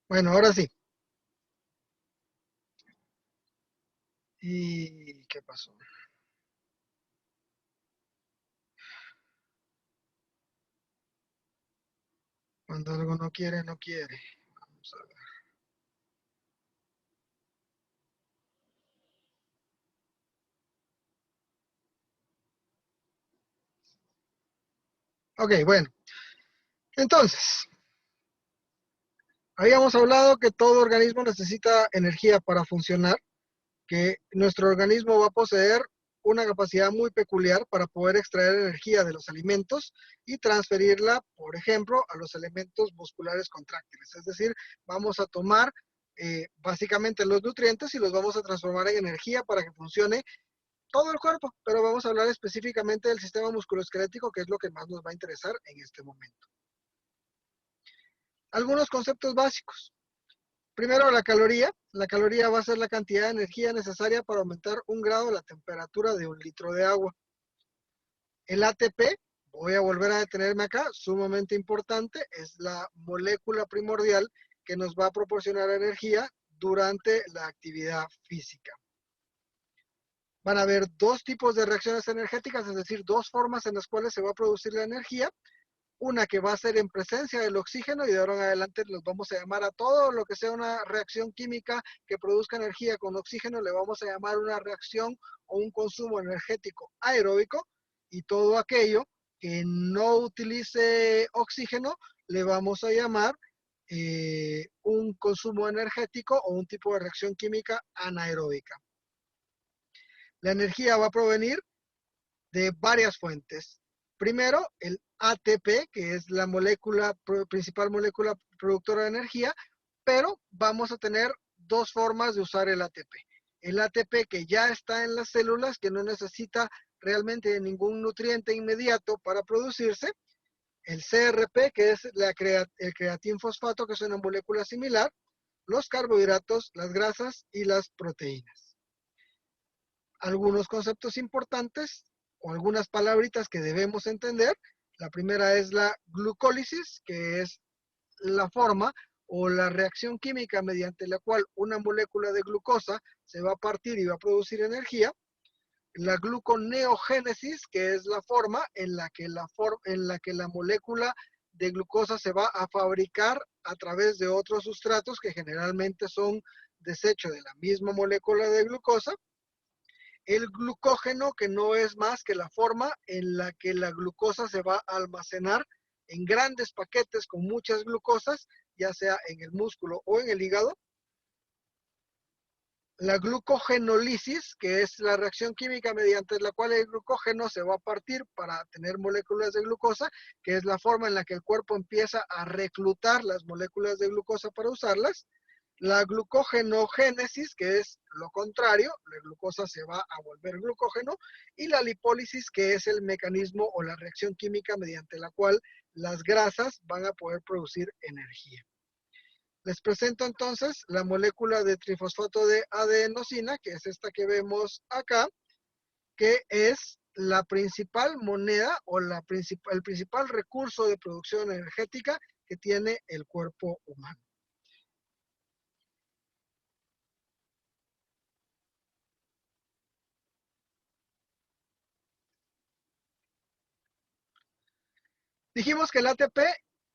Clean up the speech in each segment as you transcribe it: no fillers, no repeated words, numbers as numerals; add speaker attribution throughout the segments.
Speaker 1: Bueno, ahora sí. ¿Y qué pasó? Cuando algo no quiere, no quiere. Vamos a ver. Ok, bueno. Entonces, habíamos hablado que todo organismo necesita energía para funcionar, que nuestro organismo va a poseer una capacidad muy peculiar para poder extraer energía de los alimentos y transferirla, por ejemplo, a los elementos musculares contráctiles. Es decir, vamos a tomar básicamente los nutrientes y los vamos a transformar en energía para que funcione todo el cuerpo, pero vamos a hablar específicamente del sistema musculoesquelético, que es lo que más nos va a interesar en este momento. Algunos conceptos básicos. Primero, la caloría. La caloría va a ser la cantidad de energía necesaria para aumentar 1 grado la temperatura de 1 litro de agua. El ATP, voy a volver a detenerme acá, sumamente importante, es la molécula primordial que nos va a proporcionar energía durante la actividad física. Van a haber dos tipos de reacciones energéticas, es decir, dos formas en las cuales se va a producir la energía. Una que va a ser en presencia del oxígeno y de ahora en adelante los vamos a llamar a todo lo que sea una reacción química que produzca energía con oxígeno, le vamos a llamar una reacción o un consumo energético aeróbico, y todo aquello que no utilice oxígeno le vamos a llamar un consumo energético o un tipo de reacción química anaeróbica. La energía va a provenir de varias fuentes. Primero, el ATP, que es la principal molécula productora de energía, pero vamos a tener dos formas de usar el ATP. El ATP que ya está en las células, que no necesita realmente ningún nutriente inmediato para producirse. El CRP, que es el creatinfosfato, que es una molécula similar. Los carbohidratos, las grasas y las proteínas. Algunos conceptos importantes o algunas palabritas que debemos entender. La primera es la glucólisis, que es la forma o la reacción química mediante la cual una molécula de glucosa se va a partir y va a producir energía. La gluconeogénesis, que es la forma en la que la molécula de glucosa se va a fabricar a través de otros sustratos que generalmente son desecho de la misma molécula de glucosa. El glucógeno, que no es más que la forma en la que la glucosa se va a almacenar en grandes paquetes con muchas glucosas, ya sea en el músculo o en el hígado. La glucogenólisis, que es la reacción química mediante la cual el glucógeno se va a partir para tener moléculas de glucosa, que es la forma en la que el cuerpo empieza a reclutar las moléculas de glucosa para usarlas. La glucogenogénesis, que es lo contrario, la glucosa se va a volver glucógeno, y la lipólisis, que es el mecanismo o la reacción química mediante la cual las grasas van a poder producir energía. Les presento entonces la molécula de trifosfato de adenosina, que es esta que vemos acá, que es la principal moneda o el principal recurso de producción energética que tiene el cuerpo humano. Dijimos que el ATP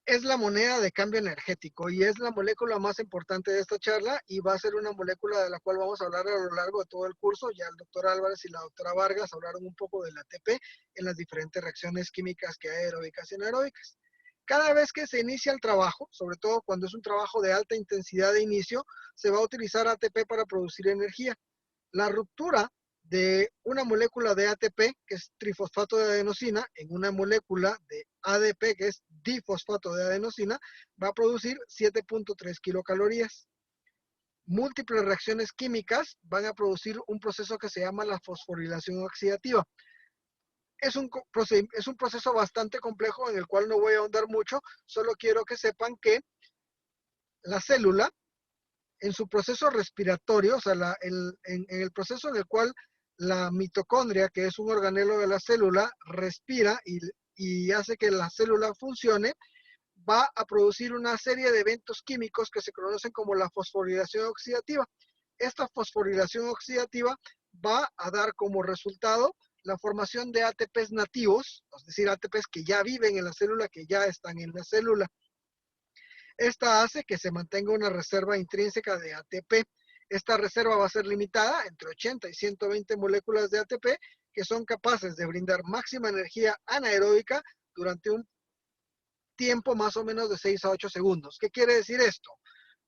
Speaker 1: es la moneda de cambio energético y es la molécula más importante de esta charla, y va a ser una molécula de la cual vamos a hablar a lo largo de todo el curso. Ya el doctor Álvarez y la doctora Vargas hablaron un poco del ATP en las diferentes reacciones químicas que hay, aeróbicas y anaeróbicas. Cada vez que se inicia el trabajo, sobre todo cuando es un trabajo de alta intensidad de inicio, se va a utilizar ATP para producir energía. La ruptura de una molécula de ATP, que es trifosfato de adenosina, en una molécula de ADP, que es difosfato de adenosina, va a producir 7.3 kilocalorías. Múltiples reacciones químicas van a producir un proceso que se llama la fosforilación oxidativa. Es un proceso bastante complejo en el cual no voy a ahondar mucho, solo quiero que sepan que la célula, en su proceso respiratorio, o sea, en el proceso en el cual la mitocondria, que es un organelo de la célula, respira y hace que la célula funcione, va a producir una serie de eventos químicos que se conocen como la fosforilación oxidativa. Esta fosforilación oxidativa va a dar como resultado la formación de ATPs nativos, es decir, ATPs que ya viven en la célula, que ya están en la célula. Esta hace que se mantenga una reserva intrínseca de ATP. Esta reserva va a ser limitada entre 80 y 120 moléculas de ATP que son capaces de brindar máxima energía anaeróbica durante un tiempo más o menos de 6 a 8 segundos. ¿Qué quiere decir esto?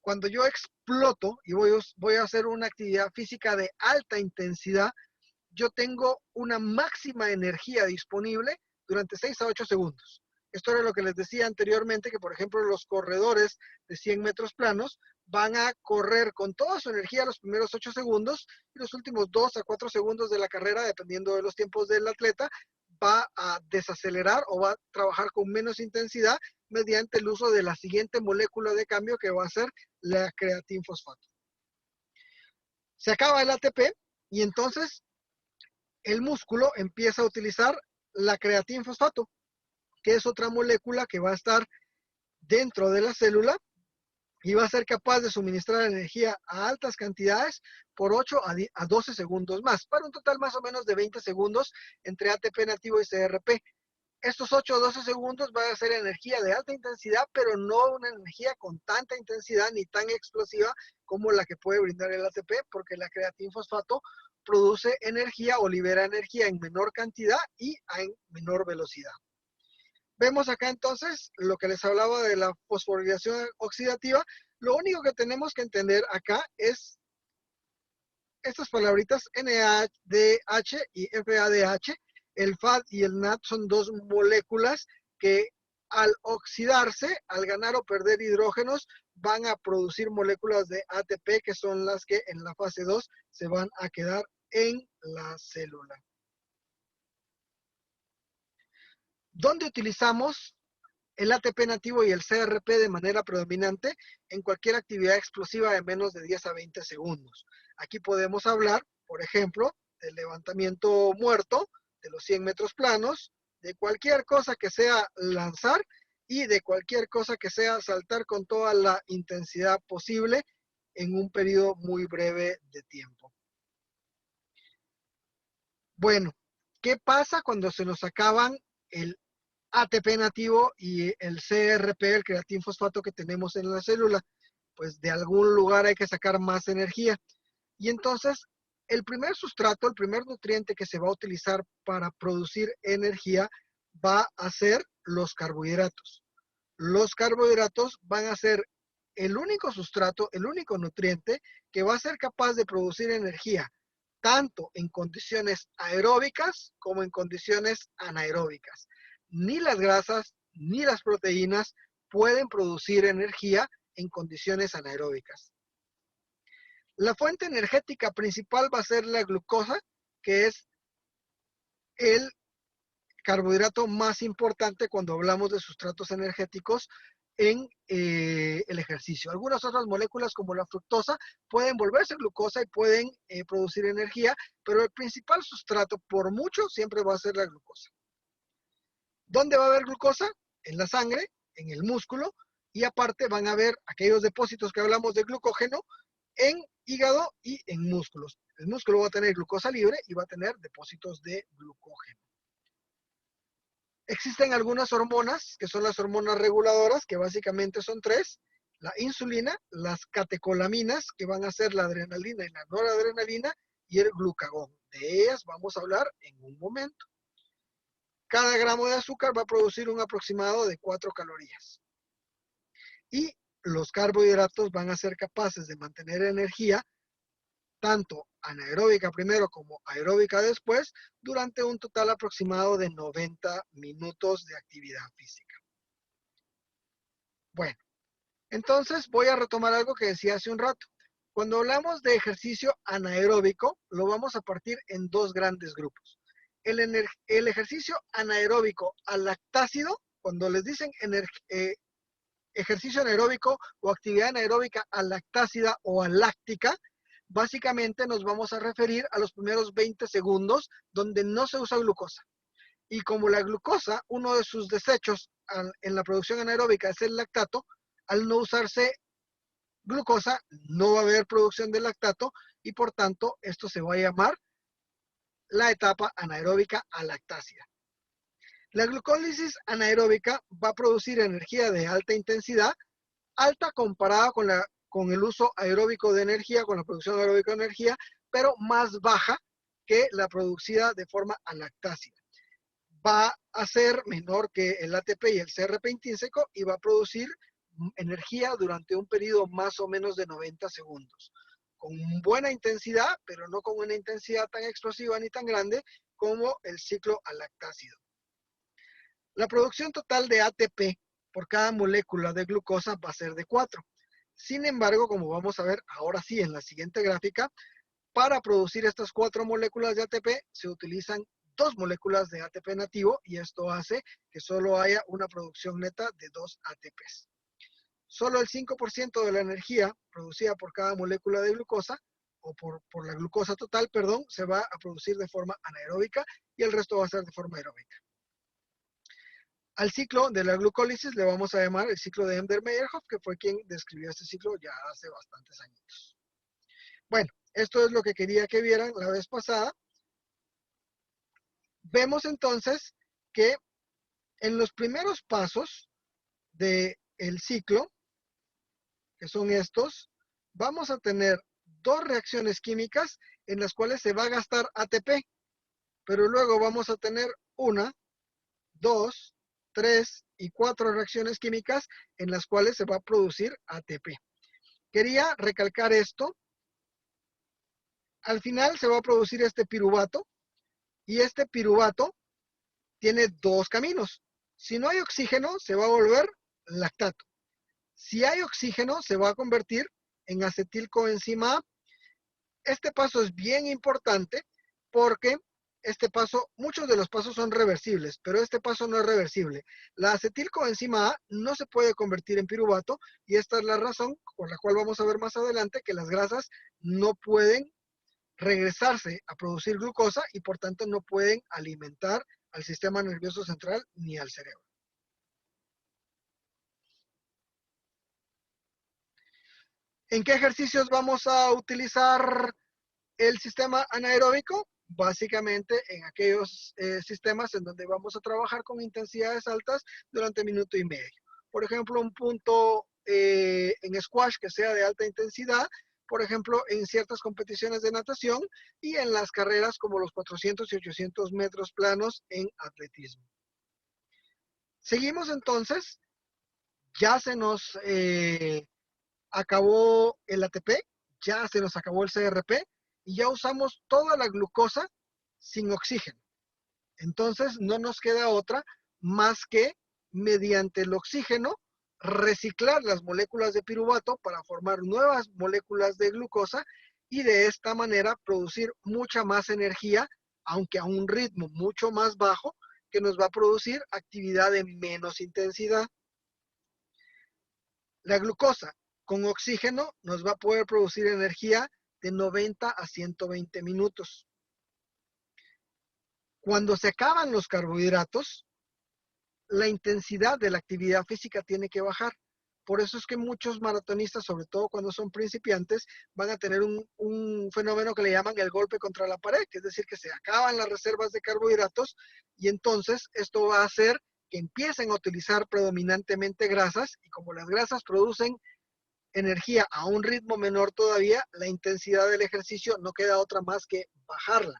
Speaker 1: Cuando yo exploto y voy a hacer una actividad física de alta intensidad, yo tengo una máxima energía disponible durante 6 a 8 segundos. Esto era lo que les decía anteriormente, que por ejemplo los corredores de 100 metros planos van a correr con toda su energía los primeros 8 segundos y los últimos 2 a 4 segundos de la carrera, dependiendo de los tiempos del atleta, va a desacelerar o va a trabajar con menos intensidad mediante el uso de la siguiente molécula de cambio que va a ser la creatinfosfato. Se acaba el ATP y entonces el músculo empieza a utilizar la creatinfosfato, que es otra molécula que va a estar dentro de la célula y va a ser capaz de suministrar energía a altas cantidades por 8 a 12 segundos más, para un total más o menos de 20 segundos entre ATP nativo y CRP. Estos 8 o 12 segundos va a ser energía de alta intensidad, pero no una energía con tanta intensidad ni tan explosiva como la que puede brindar el ATP, porque la creatinfosfato produce energía o libera energía en menor cantidad y en menor velocidad. Vemos acá entonces lo que les hablaba de la fosforilación oxidativa. Lo único que tenemos que entender acá es estas palabritas NADH y FADH. El FAD y el NAD son dos moléculas que al oxidarse, al ganar o perder hidrógenos, van a producir moléculas de ATP, que son las que en la fase 2 se van a quedar en la célula. ¿Dónde utilizamos el ATP nativo y el CRP de manera predominante? En cualquier actividad explosiva de menos de 10 a 20 segundos. Aquí podemos hablar, por ejemplo, del levantamiento muerto, de los 100 metros planos, de cualquier cosa que sea lanzar y de cualquier cosa que sea saltar con toda la intensidad posible en un periodo muy breve de tiempo. Bueno, ¿qué pasa cuando se nos acaban el ATP nativo y el CRP, el creatinfosfato que tenemos en la célula? Pues de algún lugar hay que sacar más energía. Y entonces, el primer sustrato, el primer nutriente que se va a utilizar para producir energía va a ser los carbohidratos. Los carbohidratos van a ser el único sustrato, el único nutriente que va a ser capaz de producir energía tanto en condiciones aeróbicas como en condiciones anaeróbicas. Ni las grasas ni las proteínas pueden producir energía en condiciones anaeróbicas. La fuente energética principal va a ser la glucosa, que es el carbohidrato más importante cuando hablamos de sustratos energéticos en el ejercicio. Algunas otras moléculas como la fructosa pueden volverse glucosa y pueden producir energía, pero el principal sustrato por mucho siempre va a ser la glucosa. ¿Dónde va a haber glucosa? En la sangre, en el músculo, y aparte van a haber aquellos depósitos que hablamos de glucógeno en hígado y en músculos. El músculo va a tener glucosa libre y va a tener depósitos de glucógeno. Existen algunas hormonas, que son las hormonas reguladoras, que básicamente son tres: la insulina, las catecolaminas, que van a ser la adrenalina y la noradrenalina, y el glucagón. De ellas vamos a hablar en un momento. Cada gramo de azúcar va a producir un aproximado de 4 calorías. Y los carbohidratos van a ser capaces de mantener energía, tanto anaeróbica primero como aeróbica después, durante un total aproximado de 90 minutos de actividad física. Bueno, entonces voy a retomar algo que decía hace un rato. Cuando hablamos de ejercicio anaeróbico, lo vamos a partir en dos grandes grupos. El ejercicio anaeróbico al lactácido, cuando les dicen ejercicio anaeróbico o actividad anaeróbica alactácida o aláctica, básicamente nos vamos a referir a los primeros 20 segundos donde no se usa glucosa. Y como la glucosa, uno de sus desechos en la producción anaeróbica es el lactato, al no usarse glucosa, no va a haber producción de lactato y por tanto esto se va a llamar la etapa anaeróbica alactácida. La glucólisis anaeróbica va a producir energía de alta intensidad, alta comparada con el uso aeróbico de energía, con la producción aeróbica de energía, pero más baja que la producida de forma alactácida. Va a ser menor que el ATP y el CRP intrínseco y va a producir energía durante un periodo más o menos de 90 segundos. Con buena intensidad, pero no con una intensidad tan explosiva ni tan grande como el ciclo alactácido. La producción total de ATP por cada molécula de glucosa va a ser de 4. Sin embargo, como vamos a ver ahora sí en la siguiente gráfica, para producir estas 4 moléculas de ATP se utilizan 2 moléculas de ATP nativo y esto hace que solo haya una producción neta de 2 ATPs. Solo el 5% de la energía producida por cada molécula de glucosa o por la glucosa total, perdón, se va a producir de forma anaeróbica y el resto va a ser de forma aeróbica. Al ciclo de la glucólisis le vamos a llamar el ciclo de Embder-Meyerhof, que fue quien describió este ciclo ya hace bastantes años. Bueno, esto es lo que quería que vieran la vez pasada. Vemos entonces que en los primeros pasos del ciclo, que son estos, vamos a tener 2 reacciones químicas en las cuales se va a gastar ATP, pero luego vamos a tener 1, 2, 3 y 4 reacciones químicas en las cuales se va a producir ATP. Quería recalcar esto. Al final se va a producir este piruvato y este piruvato tiene 2 caminos. Si no hay oxígeno, se va a volver lactato. Si hay oxígeno, se va a convertir en acetilcoenzima A. Este paso es bien importante porque este paso, muchos de los pasos son reversibles, pero este paso no es reversible. La acetilcoenzima A no se puede convertir en piruvato y esta es la razón por la cual vamos a ver más adelante que las grasas no pueden regresarse a producir glucosa y por tanto no pueden alimentar al sistema nervioso central ni al cerebro. ¿En qué ejercicios vamos a utilizar el sistema anaeróbico? Básicamente en aquellos sistemas en donde vamos a trabajar con intensidades altas durante minuto y medio. Por ejemplo, un punto en squash que sea de alta intensidad, por ejemplo, en ciertas competiciones de natación y en las carreras como los 400 y 800 metros planos en atletismo. Seguimos entonces, ya se nos acabó el ATP, ya se nos acabó el CRP y ya usamos toda la glucosa sin oxígeno. Entonces no nos queda otra más que mediante el oxígeno reciclar las moléculas de piruvato para formar nuevas moléculas de glucosa y de esta manera producir mucha más energía, aunque a un ritmo mucho más bajo, que nos va a producir actividad de menos intensidad. La glucosa con oxígeno nos va a poder producir energía de 90 a 120 minutos. Cuando se acaban los carbohidratos, la intensidad de la actividad física tiene que bajar. Por eso es que muchos maratonistas, sobre todo cuando son principiantes, van a tener un fenómeno que le llaman el golpe contra la pared, que es decir, que se acaban las reservas de carbohidratos y entonces esto va a hacer que empiecen a utilizar predominantemente grasas y como las grasas producen energía a un ritmo menor todavía, la intensidad del ejercicio no queda otra más que bajarla.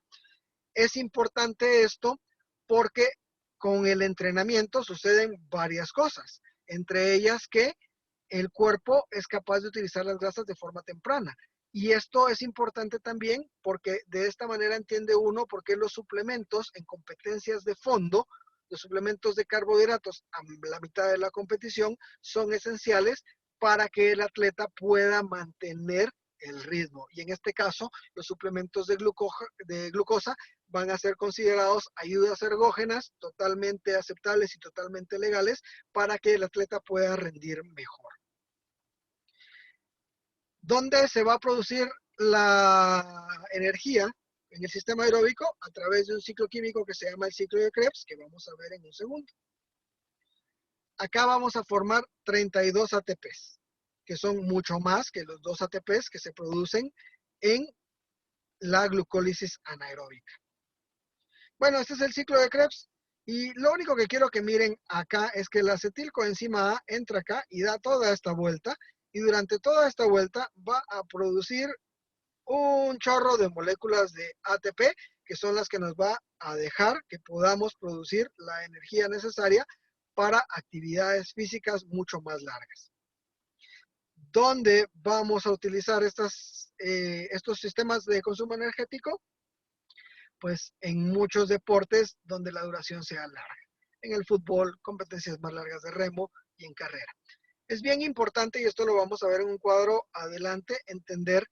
Speaker 1: Es importante esto porque con el entrenamiento suceden varias cosas, entre ellas que el cuerpo es capaz de utilizar las grasas de forma temprana. Y esto es importante también porque de esta manera entiende uno por qué los suplementos en competencias de fondo, los suplementos de carbohidratos a la mitad de la competición son esenciales para que el atleta pueda mantener el ritmo. Y en este caso, los suplementos de glucosa van a ser considerados ayudas ergógenas totalmente aceptables y totalmente legales para que el atleta pueda rendir mejor. ¿Dónde se va a producir la energía en el sistema aeróbico a través de un ciclo químico que se llama el ciclo de Krebs, que vamos a ver en un segundo. Acá vamos a formar 32 ATPs, que son mucho más que los 2 ATPs que se producen en la glucólisis anaeróbica. Bueno, este es el ciclo de Krebs y lo único que quiero que miren acá es que la acetilcoenzima A entra acá y da toda esta vuelta y durante toda esta vuelta va a producir un chorro de moléculas de ATP que son las que nos va a dejar que podamos producir la energía necesaria para actividades físicas mucho más largas. ¿Dónde vamos a utilizar estos sistemas de consumo energético? Pues en muchos deportes donde la duración sea larga. En el fútbol, competencias más largas de remo y en carrera. Es bien importante, y esto lo vamos a ver en un cuadro adelante, entender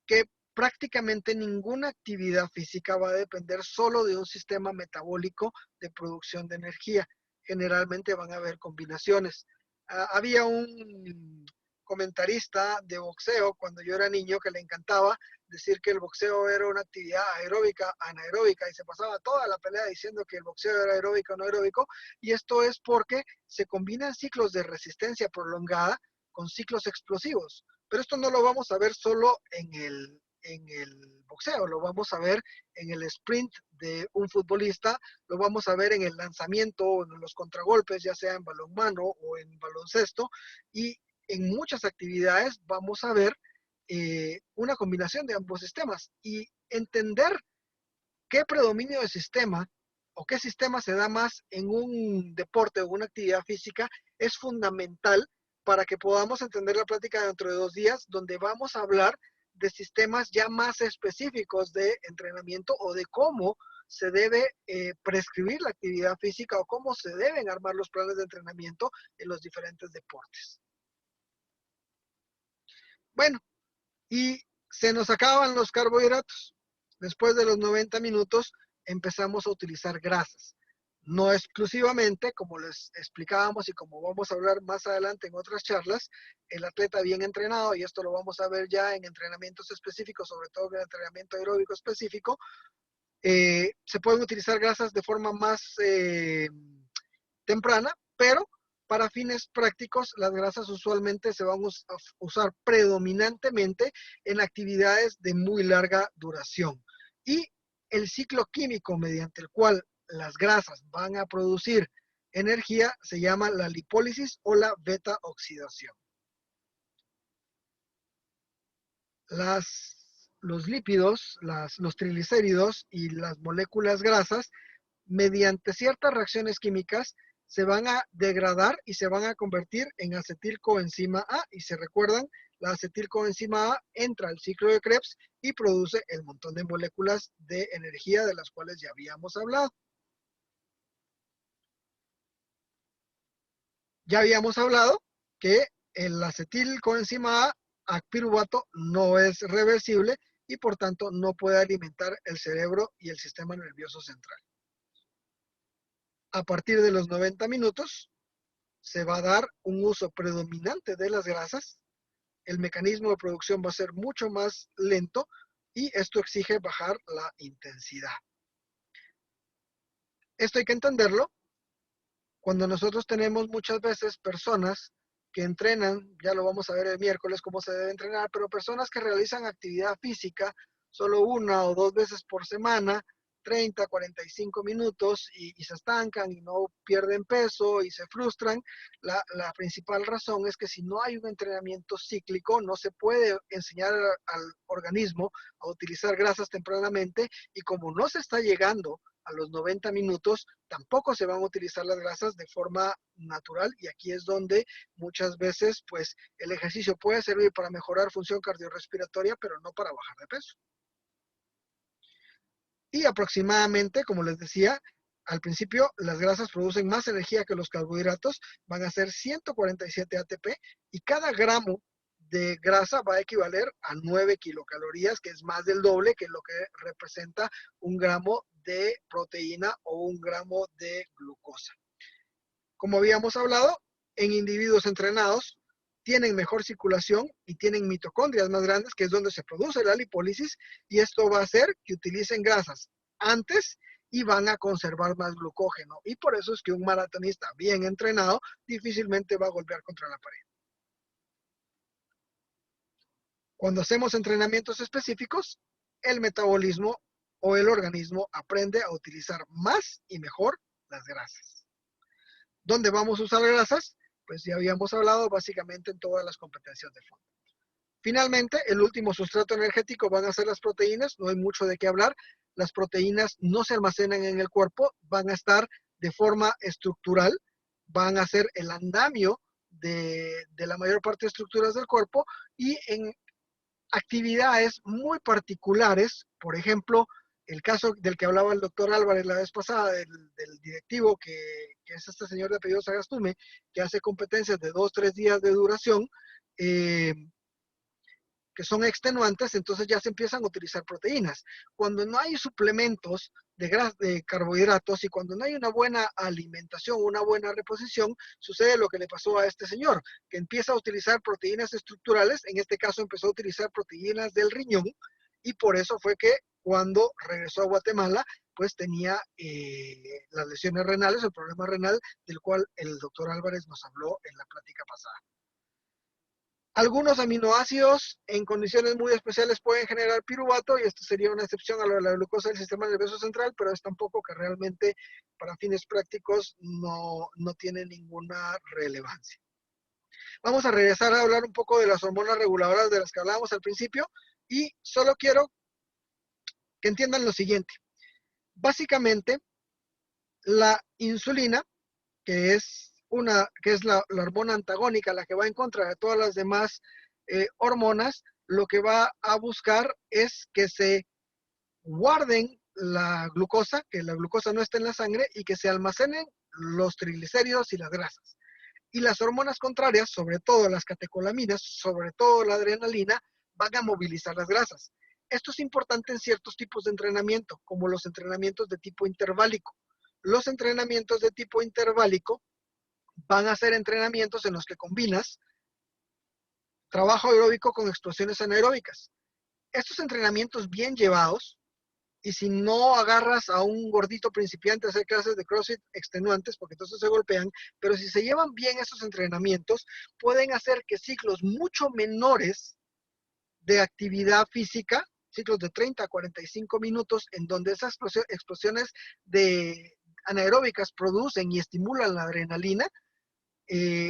Speaker 1: que prácticamente ninguna actividad física va a depender solo de un sistema metabólico de producción de energía. Generalmente van a haber combinaciones. Había un comentarista de boxeo cuando yo era niño que le encantaba decir que el boxeo era una actividad aeróbica, anaeróbica, y se pasaba toda la pelea diciendo que el boxeo era aeróbico o no aeróbico, y esto es porque se combinan ciclos de resistencia prolongada con ciclos explosivos. Pero esto no lo vamos a ver solo en el boxeo, lo vamos a ver en el sprint de un futbolista, lo vamos a ver en el lanzamiento o en los contragolpes, ya sea en balonmano o en baloncesto, y en muchas actividades vamos a ver una combinación de ambos sistemas y entender qué predominio de sistema o qué sistema se da más en un deporte o una actividad física es fundamental para que podamos entender la plática dentro de 2 días, donde vamos a hablar de sistemas ya más específicos de entrenamiento o de cómo se debe prescribir la actividad física o cómo se deben armar los planes de entrenamiento en los diferentes deportes. Bueno, y se nos acaban los carbohidratos. Después de los 90 minutos empezamos a utilizar grasas. No exclusivamente, como les explicábamos y como vamos a hablar más adelante en otras charlas, el atleta bien entrenado, y esto lo vamos a ver ya en entrenamientos específicos, sobre todo en el entrenamiento aeróbico específico, se pueden utilizar grasas de forma más temprana, pero para fines prácticos las grasas usualmente se van a usar predominantemente en actividades de muy larga duración. Y el ciclo químico mediante el cual las grasas van a producir energía se llama la lipólisis o la beta oxidación. Los lípidos, los triglicéridos y las moléculas grasas, mediante ciertas reacciones químicas, se van a degradar y se van a convertir en acetilcoenzima A. Y se recuerdan, la acetilcoenzima A entra al ciclo de Krebs y produce el montón de moléculas de energía de las cuales ya habíamos hablado. Ya habíamos hablado que el acetilcoenzima A, pirruvato, no es reversible y por tanto no puede alimentar el cerebro y el sistema nervioso central. A partir de los 90 minutos se va a dar un uso predominante de las grasas, el mecanismo de producción va a ser mucho más lento y esto exige bajar la intensidad. Esto hay que entenderlo cuando nosotros tenemos muchas veces personas que entrenan, ya lo vamos a ver el miércoles cómo se debe entrenar, pero personas que realizan actividad física solo 1 o 2 veces por semana, 30, 45 minutos y se estancan y no pierden peso y se frustran. La principal razón es que si no hay un entrenamiento cíclico, no se puede enseñar al organismo a utilizar grasas tempranamente y como no se está llegando a los 90 minutos, tampoco se van a utilizar las grasas de forma natural y aquí es donde muchas veces pues el ejercicio puede servir para mejorar función cardiorrespiratoria, pero no para bajar de peso. Y aproximadamente, como les decía, al principio las grasas producen más energía que los carbohidratos, van a ser 147 ATP y cada gramo de grasa va a equivaler a 9 kilocalorías, que es más del doble que lo que representa un gramo de proteína o un gramo de glucosa. Como habíamos hablado, en individuos entrenados tienen mejor circulación y tienen mitocondrias más grandes, que es donde se produce la lipólisis, y esto va a hacer que utilicen grasas antes y van a conservar más glucógeno. Y por eso es que un maratonista bien entrenado difícilmente va a golpear contra la pared. Cuando hacemos entrenamientos específicos, el metabolismo o el organismo aprende a utilizar más y mejor las grasas. ¿Dónde vamos a usar grasas? Pues ya habíamos hablado básicamente en todas las competencias de fondo. Finalmente, el último sustrato energético van a ser las proteínas. No hay mucho de qué hablar. Las proteínas no se almacenan en el cuerpo, van a estar de forma estructural, van a ser el andamio de la mayor parte de estructuras del cuerpo y en actividades muy particulares, por ejemplo, el caso del que hablaba el doctor Álvarez la vez pasada, del directivo que es este señor de apellido Sagastume, que hace competencias de 2-3 días de duración, que son extenuantes, entonces ya se empiezan a utilizar proteínas. Cuando no hay suplementos de carbohidratos y cuando no hay una buena alimentación, una buena reposición, sucede lo que le pasó a este señor, que empieza a utilizar proteínas estructurales, en este caso empezó a utilizar proteínas del riñón, y por eso fue que cuando regresó a Guatemala, pues tenía las lesiones renales, el problema renal del cual el doctor Álvarez nos habló en la plática pasada. Algunos aminoácidos en condiciones muy especiales pueden generar piruvato y esto sería una excepción a lo de la glucosa del sistema nervioso central, pero es tampoco que realmente para fines prácticos no tiene ninguna relevancia. Vamos a regresar a hablar un poco de las hormonas reguladoras de las que hablábamos al principio y solo quiero que entiendan lo siguiente. Básicamente, la insulina, que es la hormona antagónica, la que va en contra de todas las demás hormonas, lo que va a buscar es que se guarden la glucosa, que la glucosa no esté en la sangre y que se almacenen los triglicéridos y las grasas. Y las hormonas contrarias, sobre todo las catecolaminas, sobre todo la adrenalina, van a movilizar las grasas. Esto es importante en ciertos tipos de entrenamiento, como los entrenamientos de tipo interválico. Los entrenamientos de tipo interválico van a ser entrenamientos en los que combinas trabajo aeróbico con explosiones anaeróbicas. Estos entrenamientos bien llevados, y si no agarras a un gordito principiante a hacer clases de CrossFit extenuantes, porque entonces se golpean, pero si se llevan bien esos entrenamientos, pueden hacer que ciclos mucho menores de actividad física, ciclos de 30 a 45 minutos, en donde esas explosiones anaeróbicas producen y estimulan la adrenalina,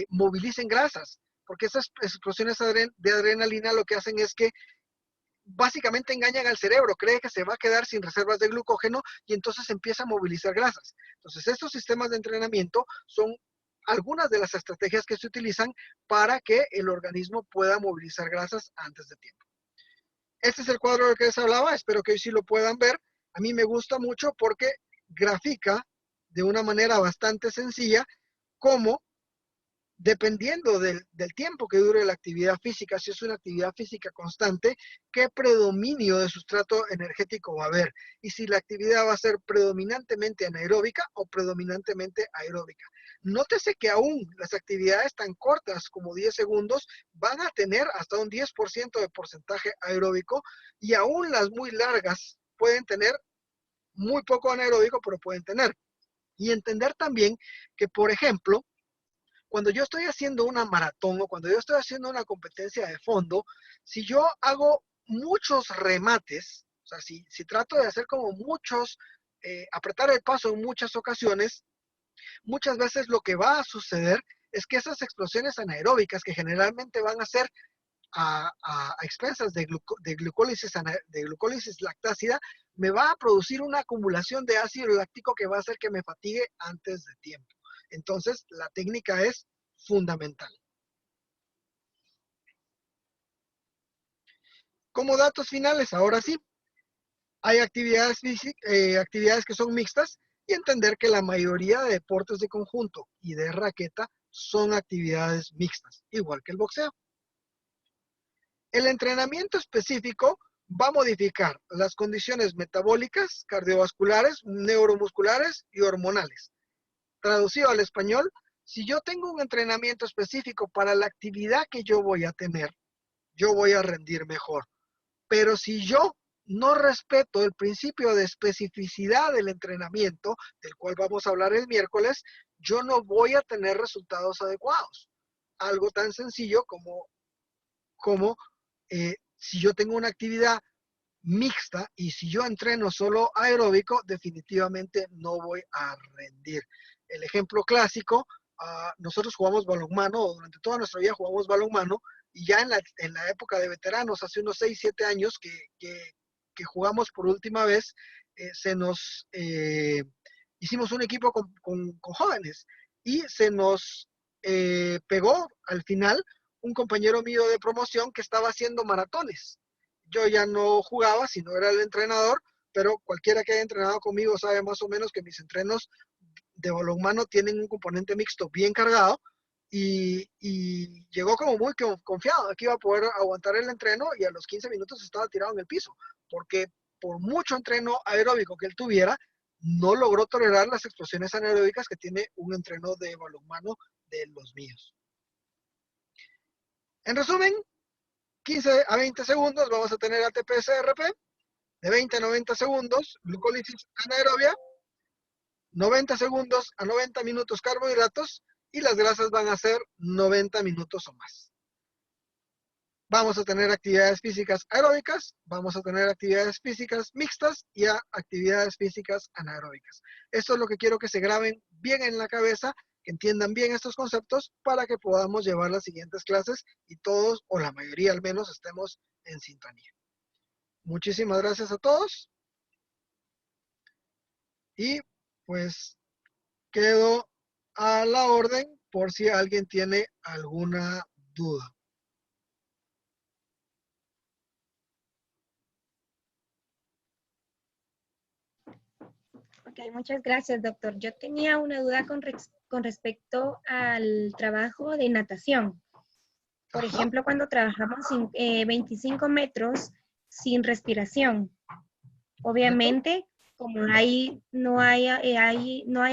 Speaker 1: movilicen grasas, porque esas explosiones de adrenalina lo que hacen es que básicamente engañan al cerebro, cree que se va a quedar sin reservas de glucógeno y entonces empieza a movilizar grasas. Entonces estos sistemas de entrenamiento son algunas de las estrategias que se utilizan para que el organismo pueda movilizar grasas antes de tiempo. Este es el cuadro del que les hablaba, espero que hoy sí lo puedan ver. A mí me gusta mucho porque grafica de una manera bastante sencilla cómo, dependiendo del tiempo que dure la actividad física, si es una actividad física constante, qué predominio de sustrato energético va a haber y si la actividad va a ser predominantemente anaeróbica o predominantemente aeróbica. Nótese que aún las actividades tan cortas como 10 segundos van a tener hasta un 10% de porcentaje aeróbico y aún las muy largas pueden tener muy poco anaeróbico, pero pueden tener. Y entender también que, por ejemplo, cuando yo estoy haciendo una maratón o cuando yo estoy haciendo una competencia de fondo, si yo hago muchos remates, o sea, si trato de hacer como muchos, apretar el paso en muchas ocasiones, muchas veces lo que va a suceder es que esas explosiones anaeróbicas que generalmente van a ser a expensas de glucólisis lactácida, me va a producir una acumulación de ácido láctico que va a hacer que me fatigue antes de tiempo. Entonces, la técnica es fundamental. Como datos finales, ahora sí, hay actividades que son mixtas y entender que la mayoría de deportes de conjunto y de raqueta son actividades mixtas, igual que el boxeo. El entrenamiento específico va a modificar las condiciones metabólicas, cardiovasculares, neuromusculares y hormonales. Traducido al español, Si yo tengo un entrenamiento específico para la actividad que yo voy a tener, yo voy a rendir mejor. Pero si yo no respeto el principio de especificidad del entrenamiento, del cual vamos a hablar el miércoles, yo no voy a tener resultados adecuados. Algo tan sencillo como si yo tengo una actividad mixta y si yo entreno solo aeróbico, definitivamente no voy a rendir. El ejemplo clásico, nosotros jugamos balonmano, o durante toda nuestra vida jugamos balonmano, y ya en la época de veteranos, hace unos 6, 7 años que jugamos por última vez, hicimos un equipo con jóvenes y se nos pegó al final un compañero mío de promoción que estaba haciendo maratones. Yo ya no jugaba, sino era el entrenador, pero cualquiera que haya entrenado conmigo sabe más o menos que mis entrenos de balonmano tienen un componente mixto bien cargado y llegó como muy confiado de que iba a poder aguantar el entreno y a los 15 minutos estaba tirado en el piso, porque por mucho entreno aeróbico que él tuviera, no logró tolerar las explosiones anaeróbicas que tiene un entreno de balonmano de los míos. En resumen, 15 a 20 segundos vamos a tener ATP-CRP, de 20 a 90 segundos, glucólisis anaerobia, 90 segundos a 90 minutos carbohidratos y las grasas van a ser 90 minutos o más. Vamos a tener actividades físicas aeróbicas, vamos a tener actividades físicas mixtas y actividades físicas anaeróbicas. Esto es lo que quiero que se graben bien en la cabeza, que entiendan bien estos conceptos para que podamos llevar las siguientes clases y todos, o la mayoría al menos, estemos en sintonía. Muchísimas gracias a todos y pues quedo a la orden por si alguien tiene alguna duda.
Speaker 2: Ok, muchas gracias, doctor. Yo tenía una duda con respecto al trabajo de natación. Por
Speaker 1: Ajá.
Speaker 2: ejemplo, cuando trabajamos 25 metros sin respiración. Obviamente, como no hay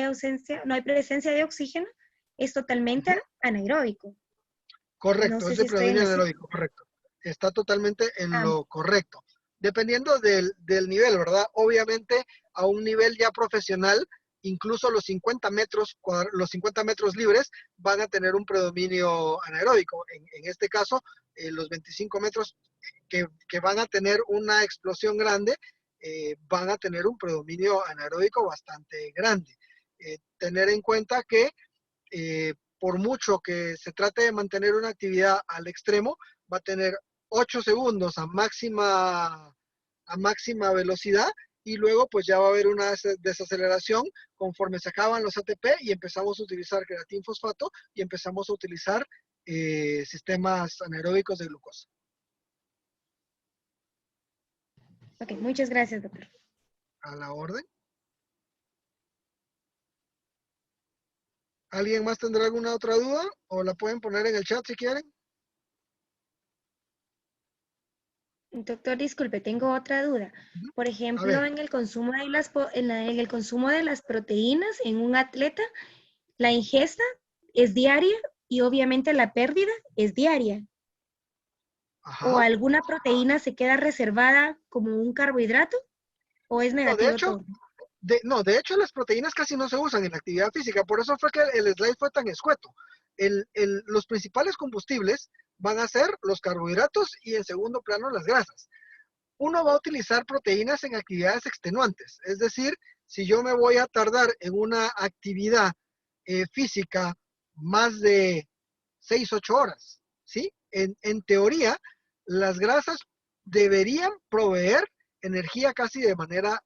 Speaker 2: ausencia, no hay presencia de oxígeno, es totalmente anaeróbico. No
Speaker 1: Correcto,
Speaker 2: sé
Speaker 1: es de
Speaker 2: si estoy en
Speaker 1: predominio
Speaker 2: eso.
Speaker 1: anaeróbico, correcto. Está totalmente en
Speaker 2: Ah,
Speaker 1: lo correcto. Dependiendo del nivel, ¿verdad? Obviamente, a un nivel ya profesional, incluso los 50 metros libres van a tener un predominio anaeróbico. En este caso, los 25 metros que van a tener una explosión grande, van a tener un predominio anaeróbico bastante grande. Tener en cuenta que por mucho que se trate de mantener una actividad al extremo, va a tener 8 segundos a máxima velocidad y luego pues ya va a haber una desaceleración conforme se acaban los ATP y empezamos a utilizar creatinfosfato y empezamos a utilizar sistemas anaeróbicos de glucosa.
Speaker 2: ok, muchas gracias, doctor.
Speaker 1: A la orden. ¿Alguien más tendrá alguna otra duda? O la pueden poner en el chat si quieren.
Speaker 2: Doctor, disculpe, tengo otra duda. Por
Speaker 1: A ver.
Speaker 2: ejemplo, en el consumo de en el consumo de las proteínas en un atleta, la ingesta es diaria y obviamente la pérdida es diaria. ¿O
Speaker 1: Ajá.
Speaker 2: alguna proteína se queda reservada como un carbohidrato? ¿O es
Speaker 1: No, de
Speaker 2: negativo
Speaker 1: hecho,
Speaker 2: todo?
Speaker 1: de hecho las proteínas casi no se usan en la actividad física, por eso fue que el slide fue tan escueto. Los principales combustibles van a ser los carbohidratos y en segundo plano las grasas. Uno va a utilizar proteínas en actividades extenuantes, es decir, si yo me voy a tardar en una actividad física más de 6, 8 horas, ¿sí? En teoría, las grasas deberían proveer energía casi de manera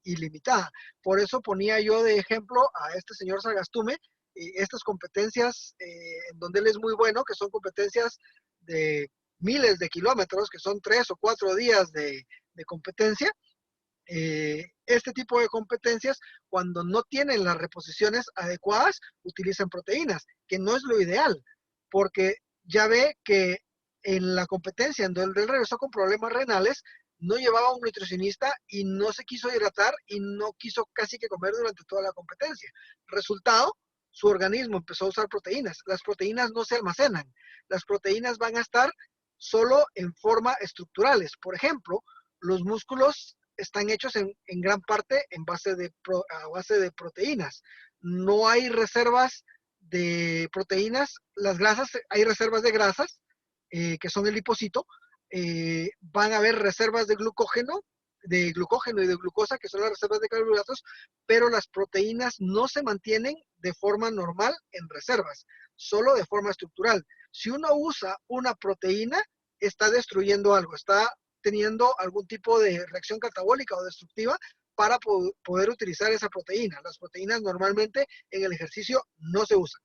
Speaker 1: ilimitada. Por eso ponía yo de ejemplo a este señor Sagastume, estas competencias en donde él es muy bueno, que son competencias de miles de kilómetros, que son 3 o 4 días de competencia. Este tipo de competencias, cuando no tienen las reposiciones adecuadas, utilizan proteínas, que no es lo ideal, porque ya ve que en la competencia en donde él regresó con problemas renales, no llevaba un nutricionista y no se quiso hidratar y no quiso casi que comer durante toda la competencia. Resultado, su organismo empezó a usar proteínas. Las proteínas no se almacenan. Las proteínas van a estar solo en forma estructurales. Por ejemplo, los músculos están hechos en gran parte a base de proteínas. No hay reservas de proteínas. Las grasas, hay reservas de grasas, que son el lipocito. Van a haber reservas de glucógeno y de glucosa, que son las reservas de carbohidratos, pero las proteínas no se mantienen de forma normal en reservas, solo de forma estructural. Si uno usa una proteína, está destruyendo algo, está teniendo algún tipo de reacción catabólica o destructiva para poder utilizar esa proteína. Las proteínas normalmente en el ejercicio no se usan.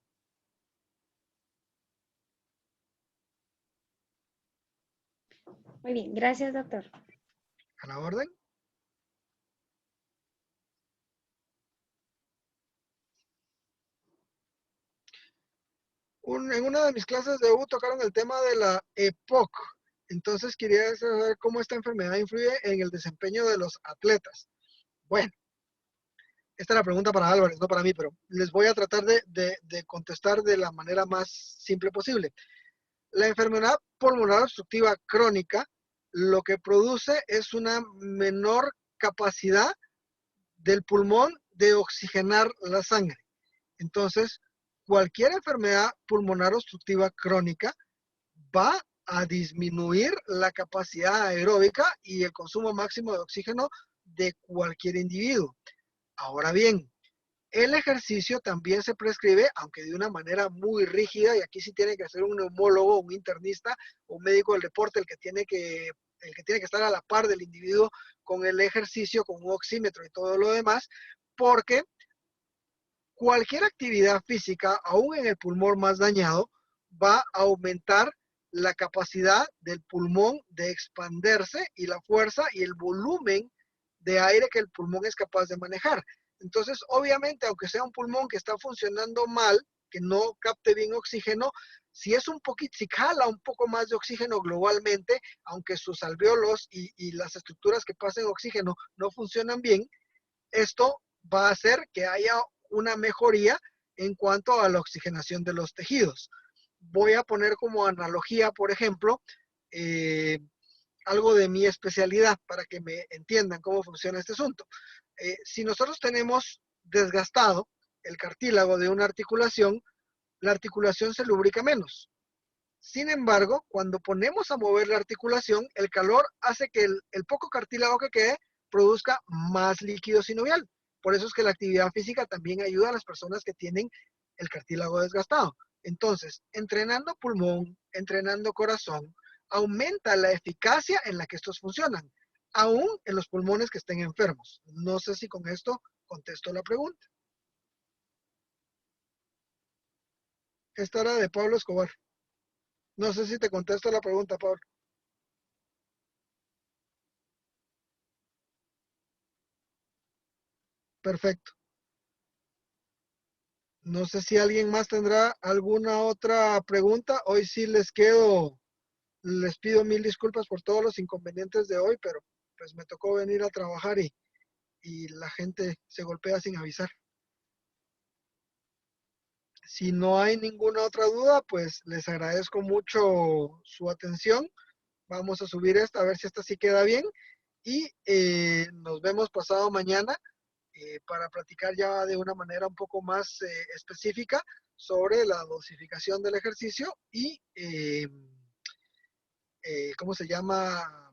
Speaker 2: Muy bien, gracias, doctor.
Speaker 1: A la orden. En una de mis clases de U tocaron el tema de la EPOC. Entonces quería saber cómo esta enfermedad influye en el desempeño de los atletas. Bueno, esta es la pregunta para Álvarez, no para mí, pero les voy a tratar de contestar de la manera más simple posible. La enfermedad pulmonar obstructiva crónica lo que produce es una menor capacidad del pulmón de oxigenar la sangre. Entonces, cualquier enfermedad pulmonar obstructiva crónica va a disminuir la capacidad aeróbica y el consumo máximo de oxígeno de cualquier individuo. Ahora bien, el ejercicio también se prescribe, aunque de una manera muy rígida, y aquí sí tiene que ser un neumólogo, un internista, un médico del deporte el que tiene que estar a la par del individuo con el ejercicio, con un oxímetro y todo lo demás, porque cualquier actividad física, aún en el pulmón más dañado, va a aumentar la capacidad del pulmón de expandirse y la fuerza y el volumen de aire que el pulmón es capaz de manejar. Entonces, obviamente, aunque sea un pulmón que está funcionando mal, que no capte bien oxígeno, si jala un poco más de oxígeno globalmente, aunque sus alvéolos y las estructuras que pasen oxígeno no funcionan bien, esto va a hacer que haya una mejoría en cuanto a la oxigenación de los tejidos. Voy a poner como analogía, por ejemplo, algo de mi especialidad para que me entiendan cómo funciona este asunto. Si nosotros tenemos desgastado el cartílago de una articulación, la articulación se lubrica menos. Sin embargo, cuando ponemos a mover la articulación, el calor hace que el poco cartílago que quede produzca más líquido sinovial. Por eso es que la actividad física también ayuda a las personas que tienen el cartílago desgastado. Entonces, entrenando pulmón, entrenando corazón, aumenta la eficacia en la que estos funcionan, aún en los pulmones que estén enfermos. No sé si con esto contesto la pregunta. Esta era de Pablo Escobar. No sé si te contesto la pregunta, Pablo. Perfecto. No sé si alguien más tendrá alguna otra pregunta. Hoy sí les pido mil disculpas por todos los inconvenientes de hoy, pero pues me tocó venir a trabajar y la gente se golpea sin avisar. Si no hay ninguna otra duda, pues les agradezco mucho su atención. Vamos a subir esta, a ver si esta sí queda bien. Y nos vemos pasado mañana para platicar ya de una manera un poco más específica sobre la dosificación del ejercicio y, ¿cómo se llama?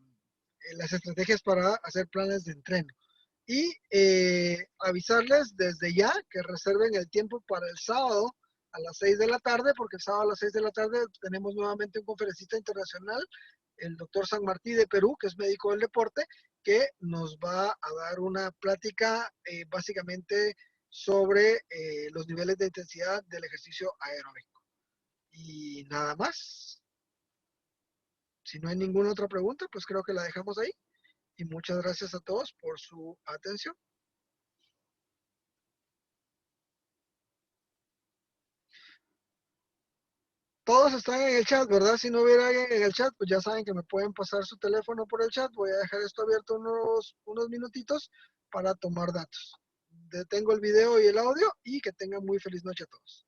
Speaker 1: Las estrategias para hacer planes de entreno. Y avisarles desde ya que reserven el tiempo para el sábado a las 6 de la tarde, porque el sábado a las 6 de la tarde tenemos nuevamente un conferencista internacional, el doctor San Martí de Perú, que es médico del deporte, que nos va a dar una plática básicamente sobre los niveles de intensidad del ejercicio aeróbico. Y nada más. Si no hay ninguna otra pregunta, pues creo que la dejamos ahí. Y muchas gracias a todos por su atención. Todos están en el chat, ¿verdad? Si no hubiera alguien en el chat, pues ya saben que me pueden pasar su teléfono por el chat. Voy a dejar esto abierto unos minutitos para tomar datos. detengo el video y el audio y que tengan muy feliz noche a todos.